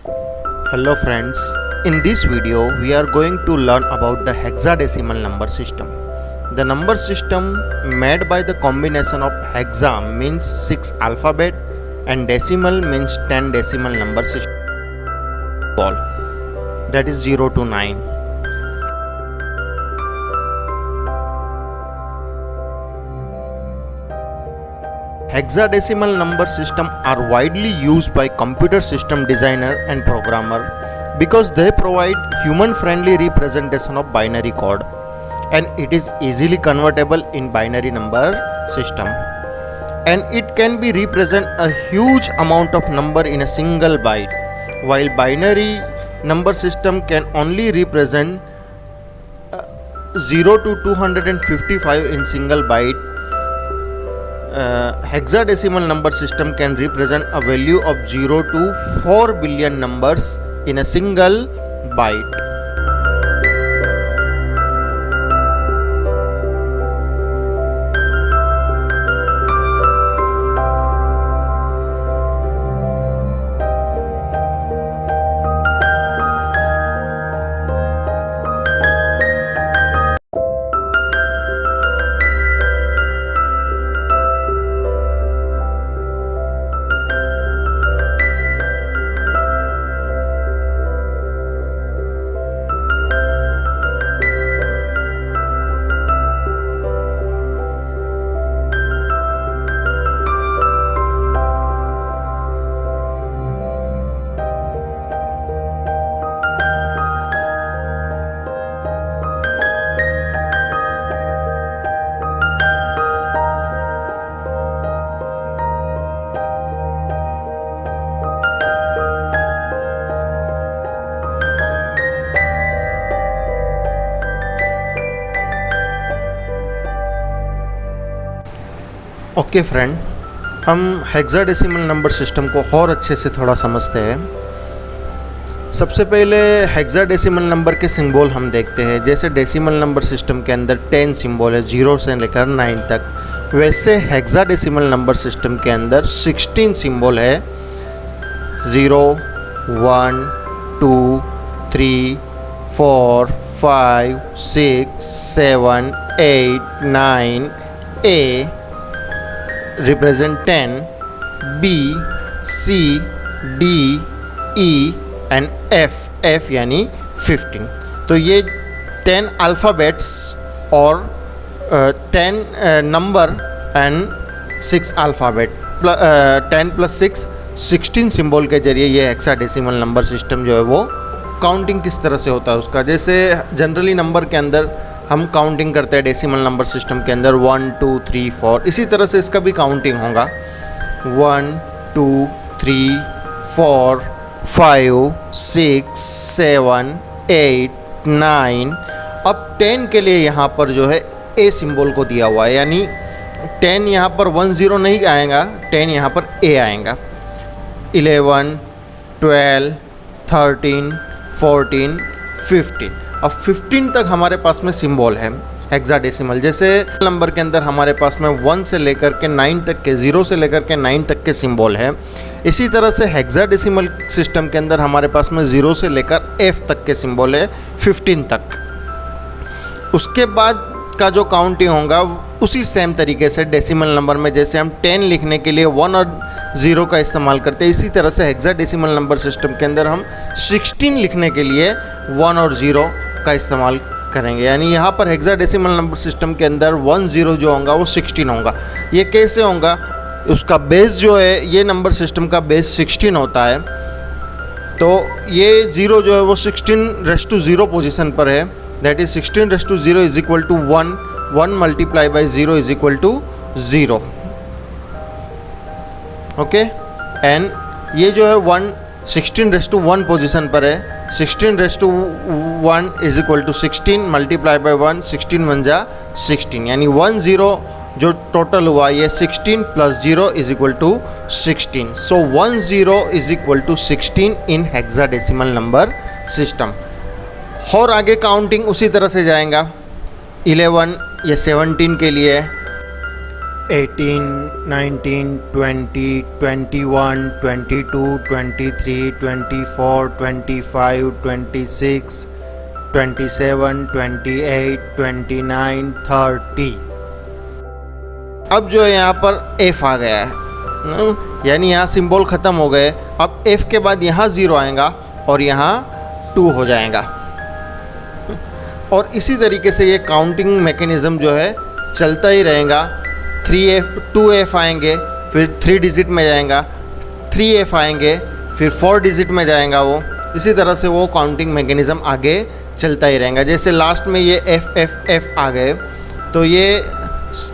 Hello friends, in this video we are going to learn about the hexadecimal number system. The number system made by the combination of hexa means 6 alphabet and decimal means 10 decimal number system, that is 0 to 9. Hexadecimal number system are widely used by computer system designer and programmer because they provide human-friendly representation of binary code, and it is easily convertible in binary number system, and it can be represent a huge amount of number in a single byte, while binary number system can only represent 0 to 255 in single byte. Hexadecimal number system can represent a value of 0 to 4 billion numbers in a single byte. Okay friend, हम hexadecimal number system को और अच्छे से थोड़ा समझते हैं। सबसे पहले हेक्साडेसिमल नंबर के सिंबल हम देखते हैं। जैसे डेसिमल नंबर सिस्टम के अंदर 10 सिंबल है 0 से लेकर 9 तक, वैसे हेक्साडेसिमल नंबर सिस्टम के अंदर 16 सिंबल है। 0 1 2 3 4 5 6 7 8 9 A represent 10, B, C, D, E and F यानी 15। तो ये 10 अल्फ़ाबेट्स और 10 नंबर एंड 6 अल्फ़ाबेट 10 + 6 16 सिंबल के जरिए ये हेक्साडेसिमल नंबर सिस्टम जो है वो काउंटिंग किस तरह से होता है उसका। जैसे जनरली नंबर के अंदर हम काउंटिंग करते हैं डेसिमल नंबर सिस्टम के अंदर 1 2 3 4, इसी तरह से इसका भी काउंटिंग होगा 1 2 3 4 5 6 7 8 9। अब 10 के लिए यहाँ पर जो है ए सिंबल को दिया हुआ है, यानी 10 यहाँ पर 1 0 नहीं आएगा, 10 यहाँ पर ए आएगा। 11 12 13 14 15। अब 15 तक हमारे पास में सिंबल है हेक्साडेसिमल। जैसे नंबर के अंदर हमारे पास में 1 से लेकर के 9 तक के, 0 से लेकर के 9 तक के सिंबल है। इसी तरह से हेक्साडेसिमल सिस्टम के अंदर हमारे पास में 0 से लेकर F तक के सिंबल है 15 तक। उसके बाद का जो काउंटिंग होगा उसी सेम तरीके से डेसिमल नंबर में जैसे हम 10 लिखने के लिए 1 और 0 का इस्तेमाल करते हैं, इसी तरह से हेक्साडेसिमल नंबर सिस्टम के अंदर हम 16 लिखने के लिए 1 और 0 का इस्तेमाल करेंगे। यानी यहाँ पर हेक्साडेसिमल नंबर सिस्टम के अंदर 1 0 जो होगा वो 16 होगा। ये कैसे होगा, उसका बेस जो है, ये नंबर सिस्टम का बेस 16 होता है, तो ये 0 जो है वो 16⁻0 पोजीशन पर है। That is 16⁻0 is equal to 1, 1 multiply by 0 is equal to 0। Okay, and ये जो है 1 16⁻1 पोजीशन पर है। 16⁻1 is equal to 16 multiply by 1, 16 1 जा 16, यानी 1 0 जो टोटल हुआ ये 16 + 0 is equal to 16। So 1 0 is equal to 16 in hexadecimal number system. और आगे काउंटिंग उसी तरह से जाएगा। 11 ये 17 के लिए, 18, 19, 20, 21, 22, 23, 24, 25, 26, 27, 28, 29, 30। अब जो है यहाँ पर F आ गया है, यानी यहाँ सिंबल ख़त्म हो गए। अब F के बाद यहाँ 0 आएगा और यहाँ 2 हो जाएगा। और इसी तरीके से ये काउंटिंग मैकेनिज़्म जो है चलता ही रहेगा। 3F 2F आएंगे, फिर 3 डिजिट में जाएगा, 3F आएंगे, फिर 4 डिजिट में जाएगा वो। इसी तरह से वो काउंटिंग मैकेनिज़्म आगे चलता ही रहेगा। जैसे लास्ट में ये F आ गए, तो ये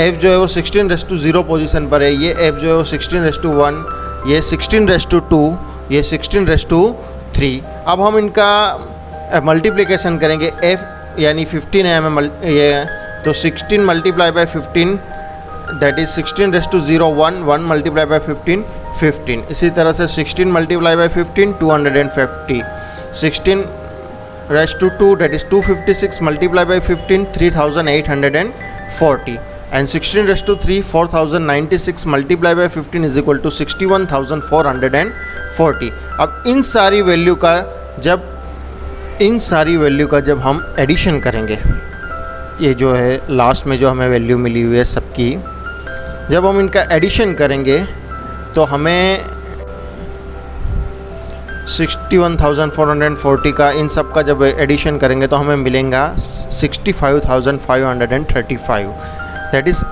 F जो है वो 16:0 पोजीशन पर है, ये F जो है वो 16:1, ये 16:2, ये 16:3। अब हम इनका मल्टीप्लिकेशन करेंगे। F यानी 15 है हमें ये, तो 16 multiply by 15 that is 16:01, 1 multiply by 15 15। इसी तरह से 16 multiply by 15 250, 16:2 that is 256 multiply by 15 3840, and 16:3 4096 multiply by 15 is equal to 61,440। अब इन सारी वैल्यू का जब हम एडिशन करेंगे, ये जो है लास्ट में जो हमें वैल्यू मिली हुई है सबकी, जब हम इनका एडिशन करेंगे तो हमें 61,440 का इन सब का जब एडिशन करेंगे तो हमें मिलेगा 65,535। That is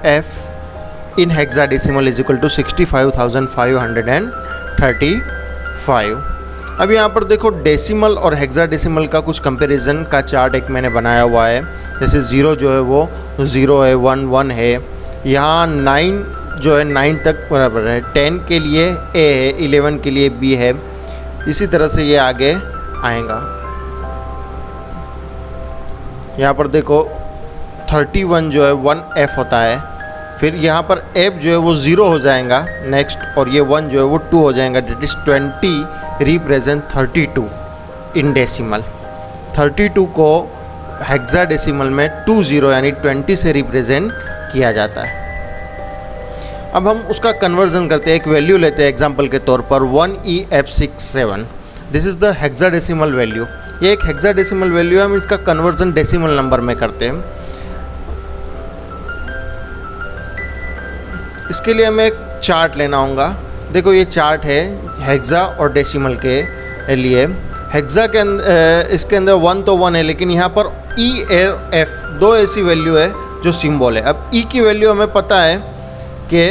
F in hexadecimal is equal to 65,535। अब यहाँ पर देखो डेसिमल और हेक्साडेसिमल का कुछ कंपैरिजन का चार्ट एक मैंने बनाया हुआ है। जैसे 0 जो है वो 0 है, 1 1 है, यहाँ 9 जो है 9 तक बराबर है, 10 के लिए A है, 11 के लिए B है। इसी तरह से ये आगे आएगा। यहाँ पर देखो 31 जो है 1F होता है, फिर यहाँ पर F जो है वो 0 हो जाएगा नेक्स्ट, और ये 1 जो है वो 2 हो जाएगा। That is 20 represent 32 in decimal. 32 को हेक्साडेसिमल में 20 यानी 20 से रिप्रेजेंट किया जाता है। अब हम उसका कन्वर्जन करते हैं, एक वैल्यू लेते हैं एग्जांपल के तौर पर 1EF67। This is the hexadecimal value. ये एक हेक्साडेसिमल वैल्यू है, हम इसका कन्वर्जन डेसिमल नंबर में करते हैं। इसके लिए हमें एक चार्ट लेना होगा। देखो ये चार्ट है हेक्सा और डेसिमल के लिए। हेक्सा के अंदर इसके अंदर 1 तो 1 है, लेकिन यहाँ पर E और F दो ऐसी वैल्यू है जो सिंबल है। अब E की वैल्यू हमें पता है कि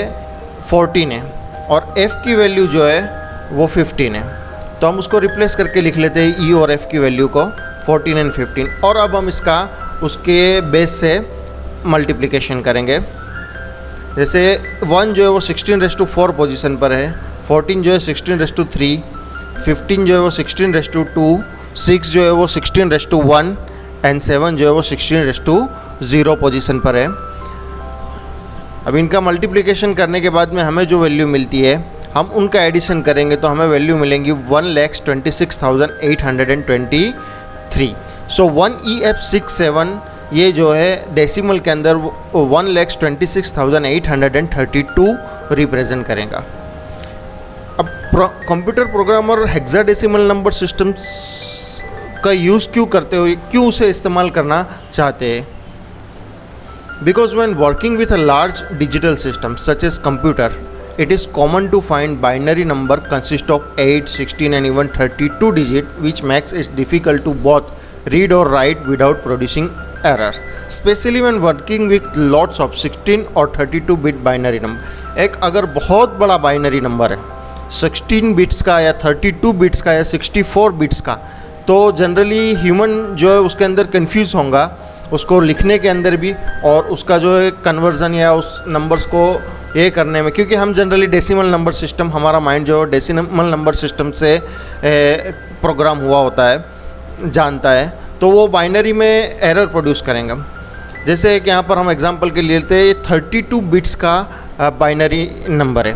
14 है और F की वैल्यू जो है वो 15 है, तो हम उसको रिप्लेस करके लिख लेते हैं E और F की वैल्यू को 14 और 15। और अब हम इसका उसके बेस से मल्टीप्लिकेशन करेंगे। जैसे 1 जो है वो 16:4 पोजीशन पर है, 14 जो है 16:3, 15 जो है वो 16:2, 6 जो है वो 16:1 एंड 7 जो है वो 16:0 पोजीशन पर है। अब इनका मल्टीप्लिकेशन करने के बाद में हमें जो वैल्यू मिलती है, हम उनका एडिशन करेंगे तो हमें वैल्यू मिलेंगी 1,26,823। सो 1EF67 ये जो है डेसिमल के अंदर 1,26,832 रिप्रेजेंट करेगा। अब computer programmer hexadecimal number systems का यूज़ क्यों करते हो, क्यों उसे इस्तेमाल करना चाहते हैं? Because when working with a large digital system such as computer, it is common to find binary number consist of 8, 16 and even 32 digit, which makes it difficult to both read or write without producing error, especially when working with lots of 16 और 32 bit binary number। एक अगर बहुत बड़ा binary number है 16 bits का या 32 bits का या 64 बिट्स का, तो जनरली ह्यूमन जो है उसके अंदर कंफ्यूज होगा उसको लिखने के अंदर भी, और उसका जो है कन्वर्जन या उस नंबर्स को ये करने में, क्योंकि हम जनरली डेसिमल नंबर सिस्टम, हमारा माइंड जो डेसिमल नंबर सिस्टम से प्रोग्राम हुआ होता है, जानता है, तो वो बाइनरी में एरर प्रोड्यूस करेंगे। जैसे कि यहाँ पर हम एग्जांपल के लिए लेते हैं, ये 32 बिट्स का बाइनरी नंबर है।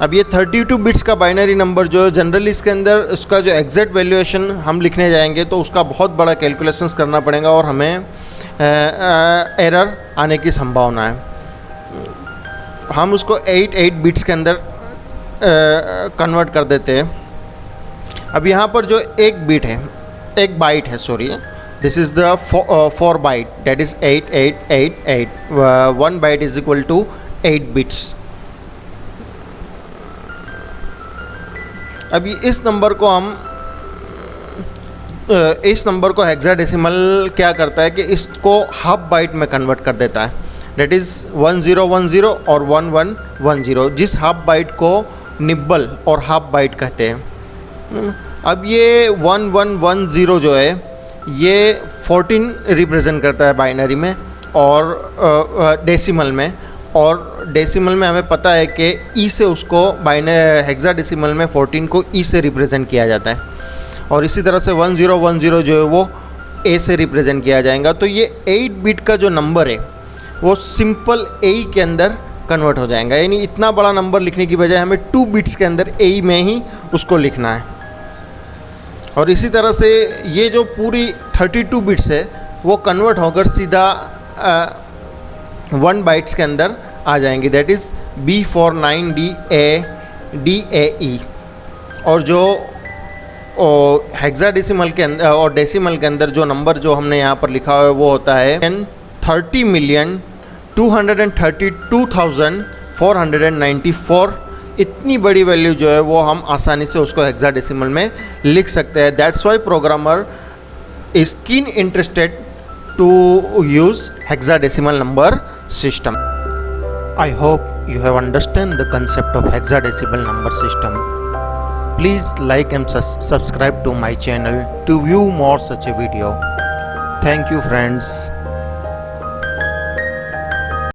अब ये 32 बिट्स का बाइनरी नंबर जो है जनरली इसके अंदर उसका जो एग्जैक्ट वैल्यूएशन हम लिखने जाएंगे तो उसका बहुत बड़ा कैलकुलेशंस करना पड़ेगा और हमें एरर आने की संभावना है। हम उसको 8 बिट्स के अंदर कन्वर्ट कर देते हैं। अब यहाँ पर जो एक बिट है, एक बाइट है, sorry, this is the 4 byte, that is 8888। 1 byte is equal to 8 bits. अभी इस नंबर को हेक्साडेसिमल क्या करता है कि इसको हाफ बाइट में कन्वर्ट कर देता है, डेट इज़ 1010 और 1110, जिस हाफ बाइट को निब्बल और हाफ बाइट कहते हैं। अब ये 1110 जो है ये 14 रिप्रेजेंट करता है बाइनरी में और डेसिमल में, और डेसिमल में हमें पता है कि ई से उसको हेक्साडेसिमल में 14 को ई से रिप्रेजेंट किया जाता है, और इसी तरह से 1010 जो है वो ए से रिप्रेजेंट किया जाएगा। तो ये 8 बिट का जो नंबर है वो सिंपल ए के अंदर कन्वर्ट हो जाएगा, यानी इतना बड़ा नंबर लिखने की बजाय हमें 2 बिट्स के अंदर ए में ही उसको लिखना है। और इसी तरह से ये जो पूरी 32 बिट्स है वो कन्वर्ट होकर सीधा 1 बाइट्स के अंदर आ जाएंगी, दैट इज़ B49DAE। और जो हेक्साडेसिमल के अंदर और डेसिमल के अंदर जो नंबर जो हमने यहाँ पर लिखा हुआ है वो होता है 30,232,494। इतनी बड़ी वैल्यू जो है वो हम आसानी से उसको हेक्साडेसिमल में लिख सकते हैं। That's why programmer is keen interested to use hexadecimal number system. I hope you have understand the concept of hexadecimal number system. Please like and subscribe to my channel to view more such a video. Thank you friends.